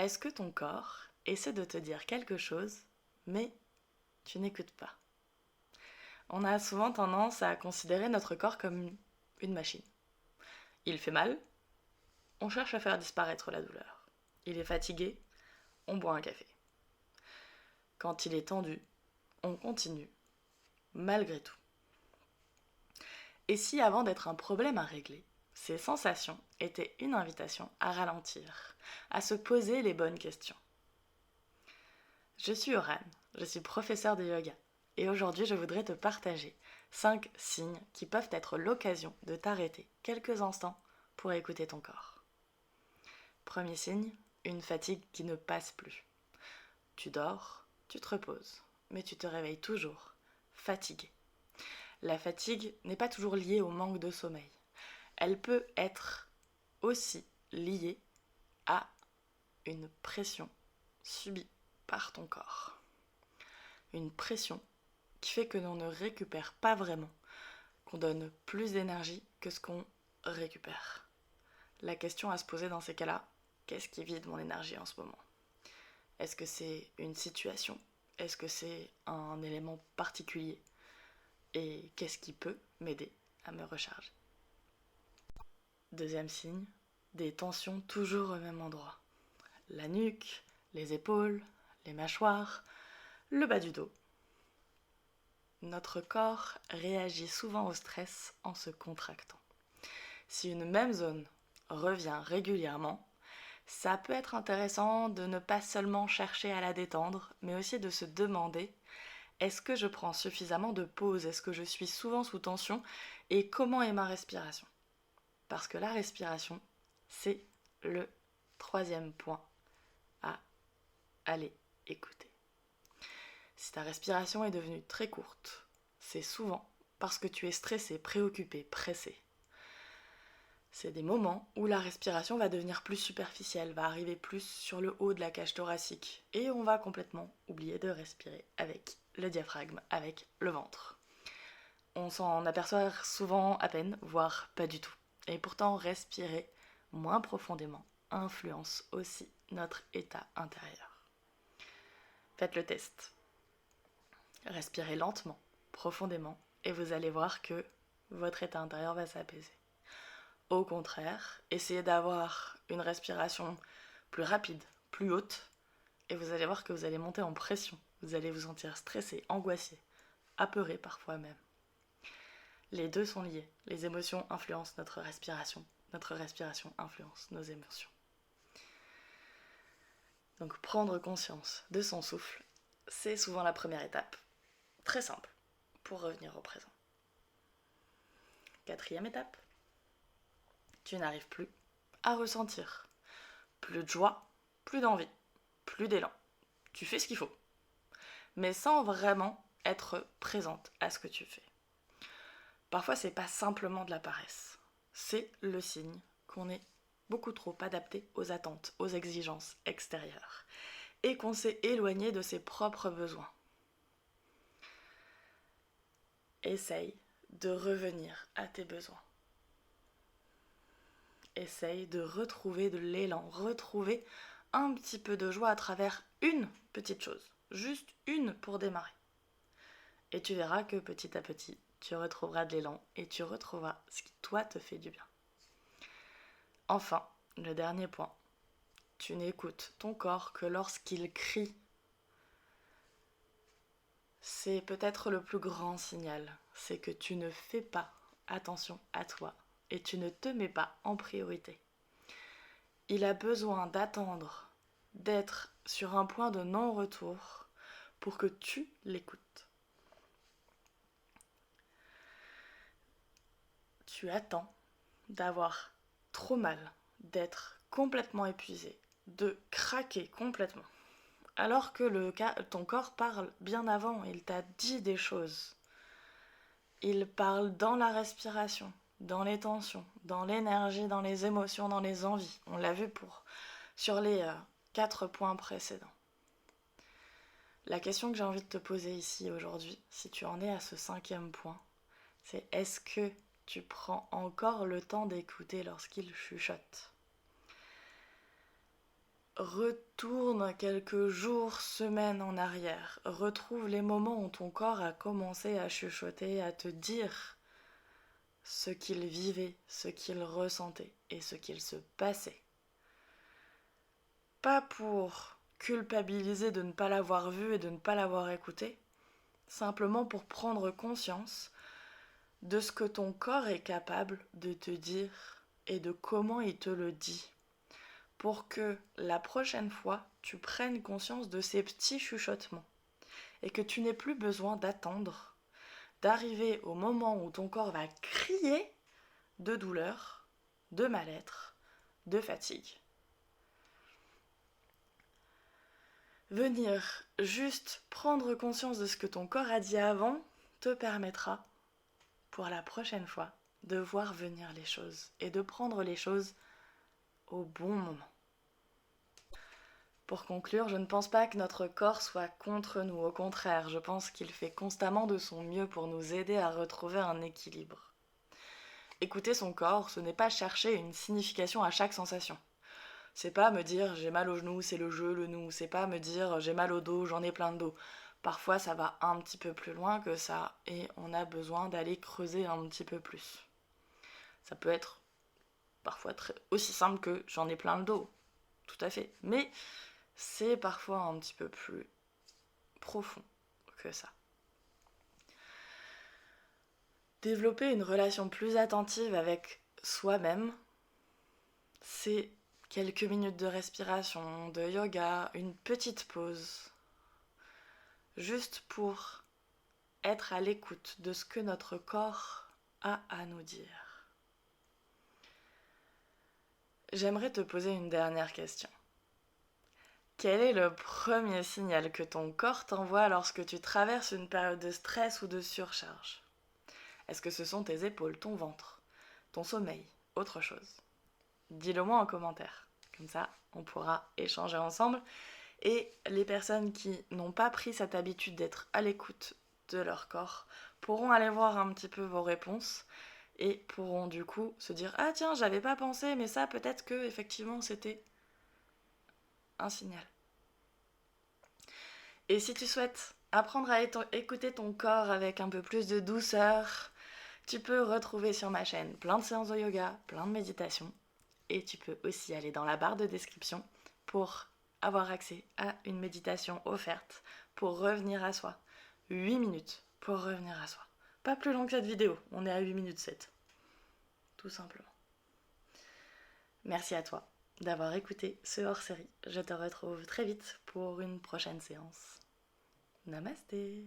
Est-ce que ton corps essaie de te dire quelque chose, mais tu n'écoutes pas? On a souvent tendance à considérer notre corps comme une machine. Il fait mal, on cherche à faire disparaître la douleur. Il est fatigué, on boit un café. Quand il est tendu, on continue, malgré tout. Et si avant d'être un problème à régler, ces sensations étaient une invitation à ralentir, à se poser les bonnes questions? Je suis Oran, je suis professeure de yoga et aujourd'hui je voudrais te partager 5 signes qui peuvent être l'occasion de t'arrêter quelques instants pour écouter ton corps. Premier signe, une fatigue qui ne passe plus. Tu dors, tu te reposes, mais tu te réveilles toujours fatigué. La fatigue n'est pas toujours liée au manque de sommeil. Elle peut être aussi liée à une pression subie par ton corps. Une pression qui fait que l'on ne récupère pas vraiment, qu'on donne plus d'énergie que ce qu'on récupère. La question à se poser dans ces cas-là, qu'est-ce qui vide mon énergie en ce moment? Est-ce que c'est une situation? Est-ce que c'est un élément particulier? Et qu'est-ce qui peut m'aider à me recharger? Deuxième signe, des tensions toujours au même endroit. La nuque, les épaules, les mâchoires, le bas du dos. Notre corps réagit souvent au stress en se contractant. Si une même zone revient régulièrement, ça peut être intéressant de ne pas seulement chercher à la détendre, mais aussi de se demander: est-ce que je prends suffisamment de pauses? Est-ce que je suis souvent sous tension? Et comment est ma respiration? Parce que la respiration, c'est le troisième point à aller écouter. Si ta respiration est devenue très courte, c'est souvent parce que tu es stressé, préoccupé, pressé. C'est des moments où la respiration va devenir plus superficielle, va arriver plus sur le haut de la cage thoracique et on va complètement oublier de respirer avec le diaphragme, avec le ventre. On s'en aperçoit souvent à peine, voire pas du tout. Et pourtant, respirer moins profondément influence aussi notre état intérieur. Faites le test. Respirez lentement, profondément, et vous allez voir que votre état intérieur va s'apaiser. Au contraire, essayez d'avoir une respiration plus rapide, plus haute, et vous allez voir que vous allez monter en pression. Vous allez vous sentir stressé, angoissé, apeuré parfois même. Les deux sont liés. Les émotions influencent notre respiration influence nos émotions. Donc prendre conscience de son souffle, c'est souvent la première étape. Très simple pour revenir au présent. Quatrième étape, tu n'arrives plus à ressentir. Plus de joie, plus d'envie, plus d'élan. Tu fais ce qu'il faut, mais sans vraiment être présente à ce que tu fais. Parfois, c'est pas simplement de la paresse. C'est le signe qu'on est beaucoup trop adapté aux attentes, aux exigences extérieures et qu'on s'est éloigné de ses propres besoins. Essaye de revenir à tes besoins. Essaye de retrouver de l'élan, retrouver un petit peu de joie à travers une petite chose, juste une pour démarrer. Et tu verras que petit à petit, tu retrouveras de l'élan et tu retrouveras ce qui, toi, te fait du bien. Enfin, le dernier point, tu n'écoutes ton corps que lorsqu'il crie. C'est peut-être le plus grand signal, c'est que tu ne fais pas attention à toi et tu ne te mets pas en priorité. Il a besoin d'attendre, d'être sur un point de non-retour pour que tu l'écoutes. Tu attends d'avoir trop mal, d'être complètement épuisé, de craquer complètement. Alors que ton corps parle bien avant, il t'a dit des choses. Il parle dans la respiration, dans les tensions, dans l'énergie, dans les émotions, dans les envies. On l'a vu sur les 4 points précédents. La question que j'ai envie de te poser ici aujourd'hui, si tu en es à ce 5e point, c'est: est-ce que tu prends encore le temps d'écouter lorsqu'il chuchote? retourne quelques jours, semaines en arrière. Retrouve les moments où ton corps a commencé à chuchoter, à te dire ce qu'il vivait, ce qu'il ressentait et ce qu'il se passait. Pas pour culpabiliser de ne pas l'avoir vu et de ne pas l'avoir écouté, simplement pour prendre conscience de ce que ton corps est capable de te dire et de comment il te le dit, pour que la prochaine fois, tu prennes conscience de ces petits chuchotements et que tu n'aies plus besoin d'attendre, d'arriver au moment où ton corps va crier de douleur, de mal-être, de fatigue. Venir juste prendre conscience de ce que ton corps a dit avant te permettra, pour la prochaine fois, de voir venir les choses et de prendre les choses au bon moment. Pour conclure, je ne pense pas que notre corps soit contre nous, au contraire, je pense qu'il fait constamment de son mieux pour nous aider à retrouver un équilibre. Écouter son corps, ce n'est pas chercher une signification à chaque sensation. C'est pas me dire j'ai mal au genou, c'est le jeu, le nous. C'est pas me dire j'ai mal au dos, j'en ai plein de dos. Parfois ça va un petit peu plus loin que ça et on a besoin d'aller creuser un petit peu plus. Ça peut être parfois aussi simple que j'en ai plein le dos, tout à fait. Mais c'est parfois un petit peu plus profond que ça. Développer une relation plus attentive avec soi-même, c'est quelques minutes de respiration, de yoga, une petite pause, juste pour être à l'écoute de ce que notre corps a à nous dire. J'aimerais te poser une dernière question. Quel est le premier signal que ton corps t'envoie lorsque tu traverses une période de stress ou de surcharge ? Est-ce que ce sont tes épaules, ton ventre, ton sommeil, autre chose ? Dis-le moi en commentaire. Comme ça, on pourra échanger ensemble. Et les personnes qui n'ont pas pris cette habitude d'être à l'écoute de leur corps pourront aller voir un petit peu vos réponses et pourront du coup se dire « Ah tiens, j'avais pas pensé, mais ça peut-être que effectivement c'était un signal. » Et si tu souhaites apprendre à écouter ton corps avec un peu plus de douceur, tu peux retrouver sur ma chaîne plein de séances de yoga, plein de méditations. Et tu peux aussi aller dans la barre de description pour avoir accès à une méditation offerte pour revenir à soi. 8 minutes pour revenir à soi. Pas plus long que cette vidéo, on est à 8 minutes 7. Tout simplement. Merci à toi d'avoir écouté ce hors-série. Je te retrouve très vite pour une prochaine séance. Namasté.